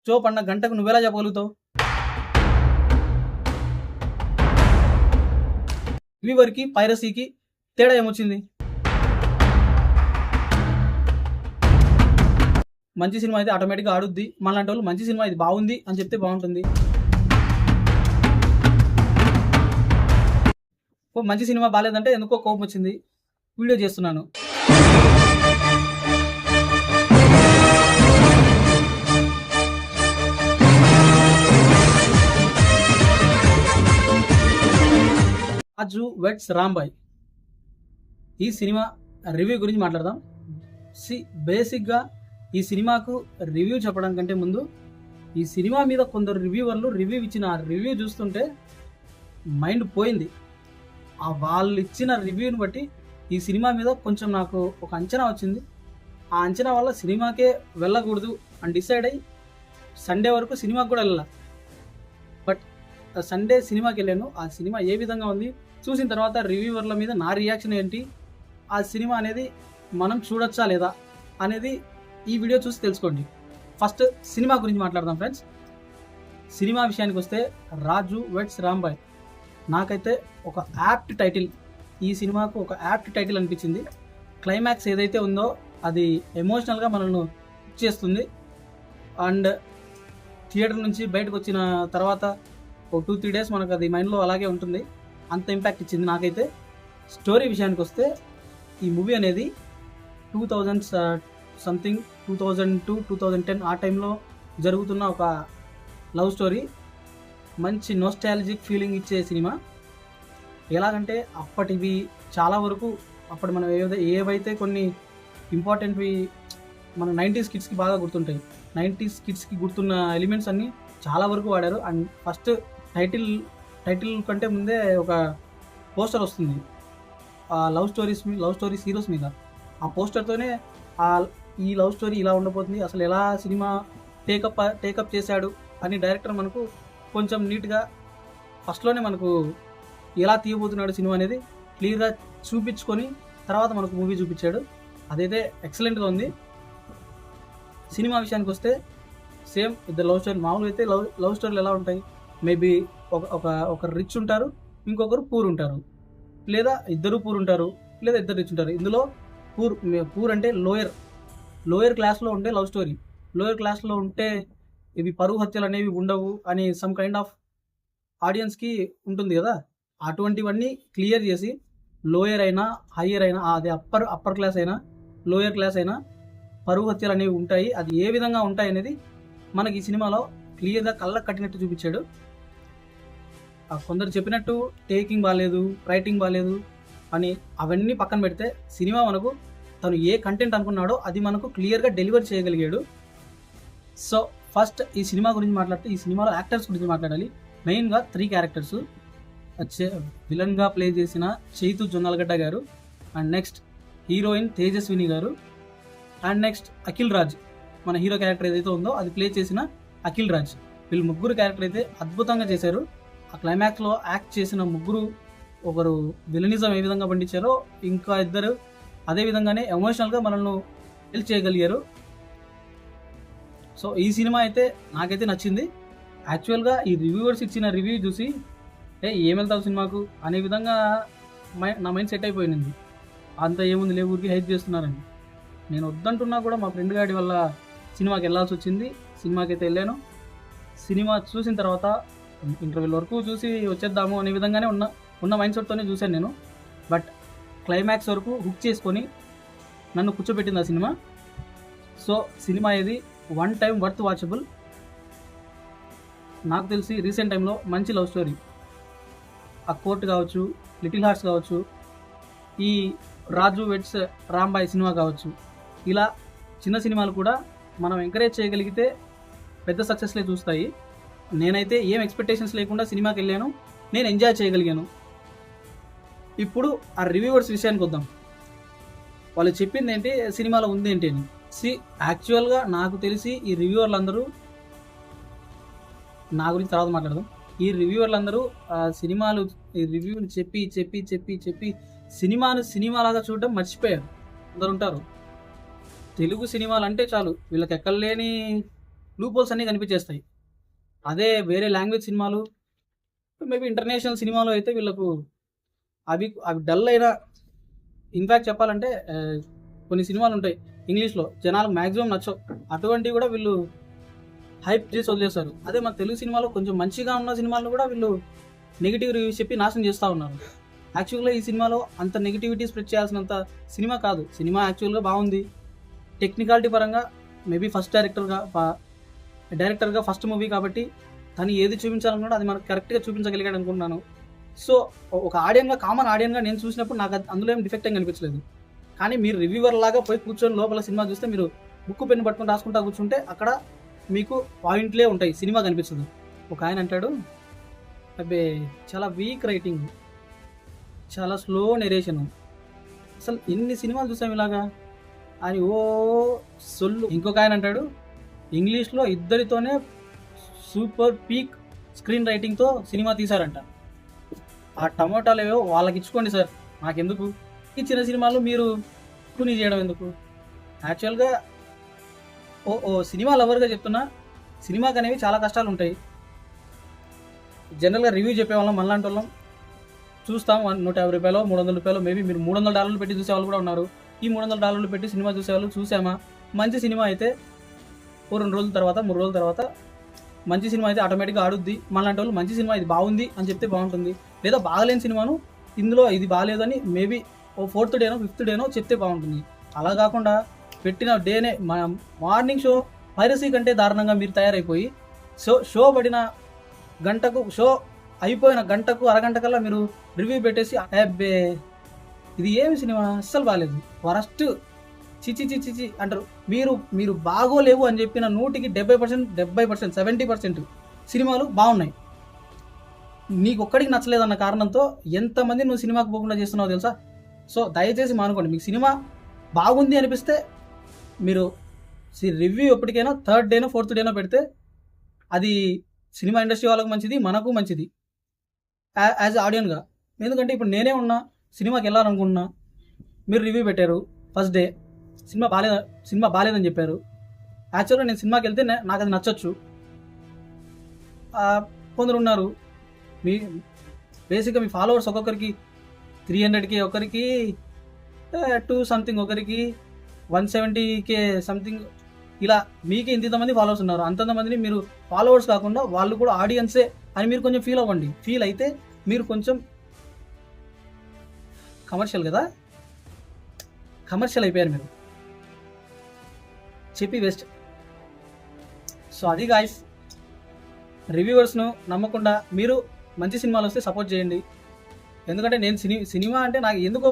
Stop అన్న గంటకు నువ్వెలా చెప్పగలుగుతావు? రివ్యూవర్కి పైరసీకి తేడా ఏమొచ్చింది? మంచి సినిమా అయితే ఆటోమేటిక్గా ఆడుద్ది. మనలాంటి వాళ్ళు మంచి సినిమా ఇది బాగుంది అని చెప్తే బాగుంటుంది. మంచి సినిమా బాగాలేదంటే ఎందుకో కోపం వచ్చింది, వీడియో చేస్తున్నాను. రాజు వెడ్స్ రాంబాయ్ ఈ సినిమా రివ్యూ గురించి మాట్లాడదాం. బేసిక్గా ఈ సినిమాకు రివ్యూ చెప్పడం కంటే ముందు ఈ సినిమా మీద కొందరు రివ్యూవర్లు రివ్యూ ఇచ్చిన రివ్యూ చూస్తుంటే మైండ్ పోయింది. ఆ వాళ్ళు ఇచ్చిన రివ్యూని బట్టి ఈ సినిమా మీద కొంచెం నాకు ఒక అంచనా వచ్చింది. ఆ అంచనా వల్ల సినిమాకే వెళ్ళకూడదు అని డిసైడ్ అయ్యి సండే వరకు సినిమాకి కూడా వెళ్ళాలి. బట్ సండే సినిమాకి వెళ్ళాను. ఆ సినిమా ఏ విధంగా ఉంది చూసిన తర్వాత రివ్యూవర్ల మీద నా రియాక్షన్ ఏంటి, ఆ సినిమా అనేది మనం చూడొచ్చా లేదా అనేది ఈ వీడియో చూసి తెలుసుకోండి. ఫస్ట్ సినిమా గురించి మాట్లాడదాం ఫ్రెండ్స్. సినిమా విషయానికి వస్తే రాజు వెడ్స్ రాంబాయ్ నాకైతే ఒక యాప్ట్ టైటిల్, ఈ సినిమాకు ఒక యాప్ట్ టైటిల్ అనిపించింది. క్లైమాక్స్ ఏదైతే ఉందో అది ఎమోషనల్గా మనల్ని చేస్తుంది. అండ్ థియేటర్ నుంచి బయటకు వచ్చిన తర్వాత ఒక 2-3 డేస్ మనకు అది మైండ్లో అలాగే ఉంటుంది. అంత ఇంపాక్ట్ ఇచ్చింది నాకైతే. స్టోరీ విషయానికి వస్తే ఈ మూవీ అనేది 2002-2010 ఆ టైంలో జరుగుతున్న ఒక లవ్ స్టోరీ. మంచి నోస్టాలజిక్ ఫీలింగ్ ఇచ్చే సినిమా. ఎలాగంటే అప్పటివి చాలా వరకు అప్పటి మనం ఏవైతే కొన్ని ఇంపార్టెంట్వి మన 90s కిడ్స్కి బాగా గుర్తుంటాయి. 90s కిడ్స్కి గుర్తున్న ఎలిమెంట్స్ అన్నీ చాలా వరకు వాడారు. అండ్ ఫస్ట్ టైటిల్ కంటే ముందే ఒక పోస్టర్ వస్తుంది ఆ లవ్ స్టోరీస్ హీరోస్ మీద. ఆ పోస్టర్తోనే ఈ లవ్ స్టోరీ ఇలా ఉండబోతుంది, అసలు ఎలా సినిమా టేకప్ చేశాడు అని డైరెక్టర్ మనకు కొంచెం నీట్గా ఫస్ట్లోనే మనకు ఎలా తీయబోతున్నాడు సినిమా అనేది క్లియర్గా చూపించుకొని తర్వాత మనకు మూవీ చూపించాడు. అదైతే ఎక్సలెంట్గా ఉంది. సినిమా విషయానికి వస్తే సేమ్ ఇద్దరు లవ్ స్టోరీ. మామూలుగా అయితే లవ్ స్టోరీలు ఎలా ఉంటాయి, మేబీ ఒక రిచ్ ఉంటారు, ఇంకొకరు పూర్ ఉంటారు, లేదా ఇద్దరు పూర్ ఉంటారు, లేదా ఇద్దరు రిచ్ ఉంటారు. ఇందులో పూర్ అంటే లోయర్ క్లాస్లో ఉండే లవ్ స్టోరీ. లోయర్ క్లాస్లో ఉంటే ఇవి పరువు హత్యలు అనేవి ఉండవు అని సమ్ కైండ్ ఆఫ్ ఆడియన్స్కి ఉంటుంది కదా. అటువంటివన్నీ క్లియర్ చేసి లోయర్ అయినా హయ్యర్ అయినా, అదే అప్పర్ క్లాస్ అయినా లోయర్ క్లాస్ అయినా పరువు హత్యలు అనేవి ఉంటాయి. అది ఏ విధంగా ఉంటాయి అనేది మనకి ఈ సినిమాలో క్లియర్గా కళ్ళకు కట్టినట్టు చూపించాడు. కొందరు చెప్పినట్టు టేకింగ్ బాగాలేదు, రైటింగ్ బాగాలేదు అని అవన్నీ పక్కన పెడితే సినిమా మనకు తను ఏ కంటెంట్ అనుకున్నాడో అది మనకు క్లియర్గా డెలివర్ చేయగలిగాడు. సో ఫస్ట్ ఈ సినిమా గురించి మాట్లాడితే ఈ సినిమాలో యాక్టర్స్ గురించి మాట్లాడాలి. మెయిన్గా 3 క్యారెక్టర్స్. విలన్గా ప్లే చేసిన చైతు జొన్నలగడ్డ గారు, అండ్ నెక్స్ట్ హీరోయిన్ తేజస్విని గారు, అండ్ నెక్స్ట్ అఖిల్ రాజ్, మన హీరో క్యారెక్టర్ ఏదైతే ఉందో అది ప్లే చేసిన అఖిల్ రాజ్. వీళ్ళు ముగ్గురు క్యారెక్టర్ అయితే అద్భుతంగా చేశారు. ఆ క్లైమాక్స్లో యాక్ట్ చేసిన ముగ్గురు, ఒకరు విలనిజం ఏ విధంగా పండించారో ఇంకా ఇద్దరు అదే విధంగానే ఎమోషనల్గా మనల్ని హెల్ప్ చేయగలిగారు. సో ఈ సినిమా అయితే నాకైతే నచ్చింది. యాక్చువల్గా ఈ రివ్యూవర్స్ ఇచ్చిన రివ్యూ చూసి ఏం వెళ్తావు సినిమాకు అనే విధంగా నా మైండ్ సెట్ అయిపోయింది. అంత ఏముంది లే, ఊరికి హైప్ చేస్తున్నారని. నేను వద్దంటున్నా కూడా మా ఫ్రెండ్ గాడి వల్ల సినిమాకి వెళ్ళాల్సి వచ్చింది. సినిమాకి అయితే వెళ్ళాను. సినిమా చూసిన తర్వాత ఇంటర్వెల్ వరకు చూసి వచ్చేద్దాము అనే విధంగానే ఉన్న మైండ్ సెట్తోనే చూశాను నేను. బట్ క్లైమాక్స్ వరకు హుక్ చేసుకొని నన్ను కూర్చోబెట్టింది ఆ సినిమా. సో సినిమా ఇది 1 టైం వర్త్ వాచబుల్. నాకు తెలిసి రీసెంట్ టైంలో మంచి లవ్ స్టోరీ, ఆ కోర్ట్ కావచ్చు, లిటిల్ హార్ట్స్ కావచ్చు, ఈ రాజు వెడ్స్ రాంబాయ్ సినిమా కావచ్చు, ఇలా చిన్న సినిమాలు కూడా మనం ఎంకరేజ్ చేయగలిగితే పెద్ద సక్సెస్లే చూస్తాయి. నేనైతే ఏం ఎక్స్పెక్టేషన్స్ లేకుండా సినిమాకి వెళ్ళాను, నేను ఎంజాయ్ చేయగలిగాను. ఇప్పుడు ఆ రివ్యూవర్స్ విషయానికి వద్దాం. వాళ్ళు చెప్పింది ఏంటి, సినిమాలో ఉంది ఏంటి అని. యాక్చువల్గా నాకు తెలిసి ఈ రివ్యూవర్లు అందరూ, నా గురించి తర్వాత మాట్లాడదాం, ఈ రివ్యూవర్లు అందరూ సినిమాలు ఈ రివ్యూని చెప్పి చెప్పి చెప్పి చెప్పి సినిమాలాగా చూడడం మర్చిపోయారు. అందరు ఉంటారు తెలుగు సినిమాలు అంటే చాలు వీళ్ళకి ఎక్కడలేని లూప్ హోల్స్ అన్నీ కనిపించేస్తాయి. అదే వేరే లాంగ్వేజ్ సినిమాలు, మేబీ ఇంటర్నేషనల్ సినిమాలో అయితే వీళ్ళకు అవి అవి డల్ అయినా, ఇన్ఫ్యాక్ట్ చెప్పాలంటే కొన్ని సినిమాలు ఉంటాయి ఇంగ్లీష్లో జనాలకు మ్యాక్సిమం నచ్చవు, అటువంటివి కూడా వీళ్ళు హైప్ చేసి వదిలేస్తారు. అదే మన తెలుగు సినిమాలో కొంచెం మంచిగా ఉన్న సినిమాలను కూడా వీళ్ళు నెగిటివ్ రివ్యూస్ చెప్పి నాశనం చేస్తూ ఉన్నారు. యాక్చువల్గా ఈ సినిమాలో అంత నెగిటివిటీ స్ప్రెడ్ చేయాల్సినంత సినిమా కాదు. సినిమా యాక్చువల్గా బాగుంది, టెక్నికాలిటీ పరంగా మేబీ ఫస్ట్ డైరెక్టర్గా ఫస్ట్ మూవీ కాబట్టి తను ఏది చూపించాలనుకుంటే అది మనకు కరెక్ట్గా చూపించగలిగాడు అనుకుంటున్నాను. సో ఒక ఆడియన్గా, కామన్ ఆడియన్గా నేను చూసినప్పుడు నాకు అందులో ఏం డిఫెక్ట్ ఏం కనిపించలేదు. కానీ మీరు రివ్యూవర్ లాగా పోయి కూర్చొని లోపల సినిమా చూస్తే, మీరు బుక్ పెన్ను పట్టుకొని రాసుకుంటా కూర్చుంటే అక్కడ మీకు పాయింట్లే ఉంటాయి, సినిమా కనిపిస్తుంది. ఒక ఆయన అంటాడు, అబ్బే చాలా వీక్ రైటింగ్, చాలా స్లో నెరేషన్, అసలు ఎన్ని సినిమాలు చూసాం ఇలాగా అని ఓ సొల్లు. ఇంకొక ఆయన అంటాడు, ఇంగ్లీష్లో ఇద్దరితోనే సూపర్ పీక్ స్క్రీన్ రైటింగ్తో సినిమా తీశారంట. ఆ టమోటాలు ఏవో వాళ్ళకి ఇచ్చుకోండి సార్, నాకెందుకు ఈ చిన్న సినిమాలు మీరు కూని చేయడం ఎందుకు? యాక్చువల్గా ఓ సినిమా లవర్గా చెప్తున్నా, సినిమాకి అనేవి చాలా కష్టాలు ఉంటాయి. జనరల్గా రివ్యూ చెప్పేవాళ్ళం మనలాంటి వాళ్ళం చూస్తాం, $150, $300, మేబీ మీరు $300 పెట్టి చూసేవాళ్ళు కూడా ఉన్నారు. ఈ $300 పెట్టి సినిమా చూసేవాళ్ళు చూసామా, మంచి సినిమా అయితే ఓ 2 రోజుల తర్వాత 3 రోజుల తర్వాత మంచి సినిమా అయితే ఆటోమేటిక్గా ఆడుద్ది. మనలాంటి వాళ్ళు మంచి సినిమా ఇది బాగుంది అని చెప్తే బాగుంటుంది, లేదా బాగలేని సినిమాను ఇందులో ఇది బాగాలేదని మేబీ ఓ 4th డేనో 5th డేనో చెప్తే బాగుంటుంది. అలా కాకుండా పెట్టిన డేనే మార్నింగ్ షో పైరసీ కంటే దారుణంగా మీరు తయారైపోయి షో పడిన గంటకు, షో అయిపోయిన గంటకు అరగంట కల్లా మీరు రివ్యూ పెట్టేసి అబ్బే ఇది ఏమి సినిమా అస్సలు బాగాలేదు, వరస్ట్, చిచి చిచి చి అంటారు. మీరు బాగోలేవు అని చెప్పిన 100కి 70%, 70% సినిమాలు బాగున్నాయి. నీకు ఒక్కడికి నచ్చలేదన్న కారణంతో ఎంతమంది నువ్వు సినిమాకి పోకుండా చేస్తున్నావు తెలుసా? సో దయచేసి మానుకోండి. మీకు సినిమా బాగుంది అనిపిస్తే మీరు రివ్యూ ఎప్పటికైనా 3rd డేనో 4th డేనో పెడితే అది సినిమా ఇండస్ట్రీ వాళ్ళకు మంచిది, మనకు మంచిది యాజ్ ఆడియన్గా. ఎందుకంటే ఇప్పుడు నేనే ఉన్నా, సినిమాకి వెళ్ళాలనుకుంటున్నా, మీరు రివ్యూ పెట్టారు ఫస్ట్ డే, సినిమా బాగాలేదని చెప్పారు. యాక్చువల్గా నేను సినిమాకి వెళ్తే నాకు అది నచ్చొచ్చు. కొందరు ఉన్నారు, మీ బేసిక్గా మీ ఫాలోవర్స్ ఒక్కొక్కరికి 300K, ఒకరికి 2 సంథింగ్, ఒకరికి 170K సంథింగ్, ఇలా మీకు ఇంతమంది ఫాలోవర్స్ ఉన్నారు. అంతమందిని మీరు ఫాలోవర్స్ కాకుండా వాళ్ళు కూడా ఆడియన్సే అని మీరు కొంచెం ఫీల్ అవ్వండి. ఫీల్ అయితే మీరు కొంచెం కమర్షియల్ కదా, కమర్షియల్ అయిపోయారు మీరు, చెప్పి వేస్ట్. సో అది గాయ్స్, రివ్యూవర్స్ను నమ్మకుండా మీరు మంచి సినిమాలు వస్తే సపోర్ట్ చేయండి. ఎందుకంటే నేను సినిమా అంటే నాకు ఎందుకో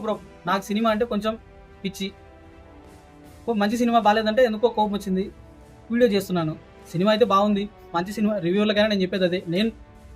బ్రో నాకు సినిమా అంటే కొంచెం పిచ్చి. మంచి సినిమా బాగాలేదంటే ఎందుకో కోపం వచ్చింది, వీడియో చేస్తున్నాను. సినిమా అయితే బాగుంది, మంచి సినిమా, రివ్యూలకైనా నేను చెప్పేది అదే.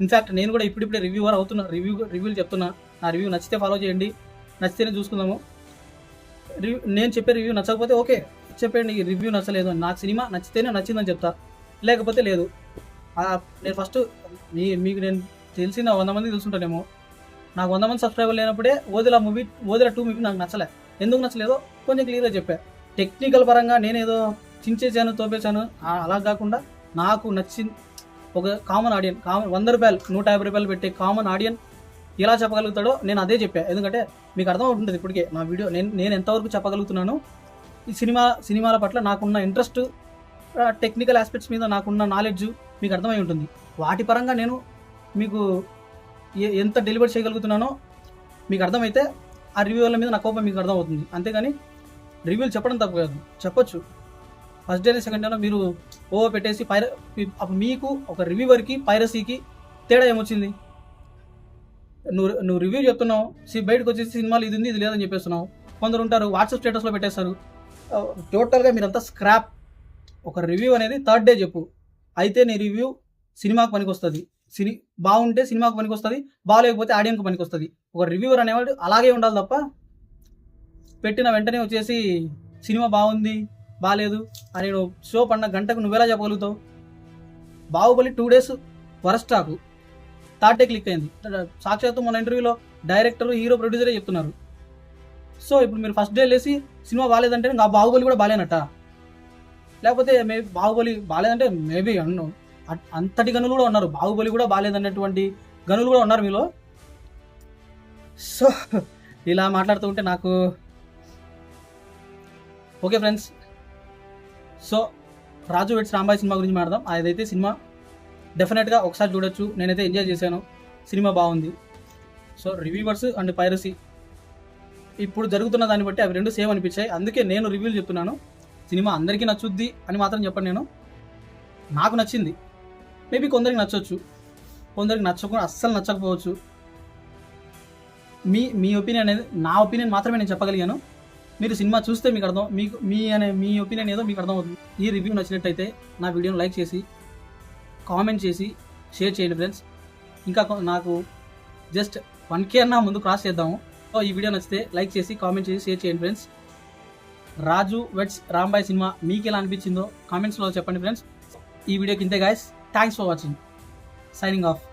ఇన్ఫ్యాక్ట్ నేను కూడా ఇప్పుడిప్పుడే రివ్యూవర్ అవుతున్నా, రివ్యూలు చెప్తున్నా. నా రివ్యూ నచ్చితే ఫాలో చేయండి, నచ్చితేనే చూసుకుందాము. నేను చెప్పే రివ్యూ నచ్చకపోతే ఓకే చెప్పండి, రివ్యూ నచ్చలేదు అని. నాకు సినిమా నచ్చితేనే నచ్చిందని చెప్తా, లేకపోతే లేదు. నేను ఫస్ట్ మీకు నేను తెలిసిన 100 మంది తెలుసుంటానేమో, నాకు 100 మంది సబ్స్క్రైబర్ లేనప్పుడే ఓదిల 2 మూవీ నాకు నచ్చలే. ఎందుకు నచ్చలేదో కొంచెం క్లియర్గా చెప్పా. టెక్నికల్ పరంగా నేనేదో చించేసాను, తోపేశాను అలా కాకుండా నాకు నచ్చింది. ఒక కామన్ ఆడియన్, $100, $150 పెట్టే కామన్ ఆడియన్ ఎలా చెప్పగలుగుతాడో నేను అదే చెప్పా. ఎందుకంటే మీకు అర్థం అవుతుంటుంది ఇప్పటికే నా వీడియో నేను ఎంతవరకు చెప్పగలుగుతున్నాను. ఈ సినిమాల పట్ల నాకున్న ఇంట్రెస్ట్, టెక్నికల్ ఆస్పెక్ట్స్ మీద నాకున్న నాలెడ్జ్ మీకు అర్థమై ఉంటుంది. వాటి పరంగా నేను మీకు ఎంత డెలివర్ చేయగలుగుతున్నానో మీకు అర్థమైతే ఆ రివ్యూల మీద నా కోపం మీకు అర్థమవుతుంది. అంతేగాని రివ్యూలు చెప్పడం తప్పు కాదు, చెప్పొచ్చు. ఫస్ట్ డే సెకండ్ డేలో మీరు పెట్టేసి అప్పుడు మీకు ఒక రివ్యూవర్కి పైరసీకి తేడా ఏమొచ్చింది? నువ్వు రివ్యూ చెప్తున్నావు, బయటకు వచ్చేసి సినిమాలు ఇది ఉంది ఇది లేదని చెప్పేస్తున్నావు. కొందరు ఉంటారు వాట్సాప్ స్టేటస్లో పెట్టేస్తారు. టోటల్గా మీరంతా స్క్రాప్. ఒక రివ్యూ అనేది 3rd డే చెప్పు, అయితే నీ రివ్యూ సినిమాకు పనికి వస్తుంది. బాగుంటే సినిమాకు పనికి వస్తుంది, బాగాలేకపోతే ఆడియన్కి పనికి వస్తుంది. ఒక రివ్యూవర్ అనేవాడు అలాగే ఉండాలి తప్ప పెట్టిన వెంటనే వచ్చేసి సినిమా బాగుంది బాగాలేదు అని నువ్వు షో పడిన గంటకు నువ్వెలా చెప్పగలుగుతావు? Baahubali 2 days worst talk, 3rd day click అయింది. సాక్షాత్తు మన ఇంటర్వ్యూలో డైరెక్టర్, హీరో, ప్రొడ్యూసరే చెప్తున్నారు. సో ఇప్పుడు మీరు ఫస్ట్ డే లేసి సినిమా బాగాలేదంటే నా బాహుబలి కూడా బాగాలేనట్ట. లేకపోతే మేబీ బాహుబలి బాగాలేదంటే మేబీ అంతటి గనులు కూడా ఉన్నారు, బాహుబలి కూడా బాగాలేదన్నటువంటి గనులు కూడా ఉన్నారు మీలో. సో ఇలా మాట్లాడుతూ ఉంటే నాకు ఓకే ఫ్రెండ్స్. సో రాజు వెడ్స్ రాంబాయ్ సినిమా గురించి మాట్లాడదాం. అదైతే సినిమా డెఫినెట్గా ఒకసారి చూడొచ్చు, నేనైతే ఎంజాయ్ చేశాను, సినిమా బాగుంది. సో రివ్యూవర్స్ అండ్ పైరసీ ఇప్పుడు జరుగుతున్న దాన్ని బట్టి అవి రెండు సేమ్ అనిపించాయి, అందుకే నేను రివ్యూలు చెప్తున్నాను. సినిమా అందరికీ నచ్చుద్ది అని మాత్రం చెప్పను నేను, నాకు నచ్చింది. మేబీ కొందరికి నచ్చవచ్చు, కొందరికి నచ్చకుండా అస్సలు నచ్చకపోవచ్చు. మీ ఒపీనియన్ అనేది, నా ఒపీనియన్ మాత్రమే నేను చెప్పగలిగాను. మీరు సినిమా చూస్తే మీకు అర్థం, మీ ఒపీనియన్ ఏదో మీకు అర్థమవుతుంది. ఈ రివ్యూ నచ్చినట్టయితే నా వీడియోని లైక్ చేసి కామెంట్ చేసి షేర్ చేయండి ఫ్రెండ్స్. ఇంకా నాకు జస్ట్ 1K అన్నా ముందు క్రాస్ చేద్దాము. సో ఈ వీడియో నచ్చితే లైక్ చేసి కామెంట్ చేసి షేర్ చేయండి ఫ్రెండ్స్. రాజు వెడ్స్ రాంబాయ్ సినిమా మీకు ఎలా అనిపించిందో కామెంట్స్లో చెప్పండి ఫ్రెండ్స్. ఈ వీడియోకి ఇంతే guys, thanks for watching, signing off.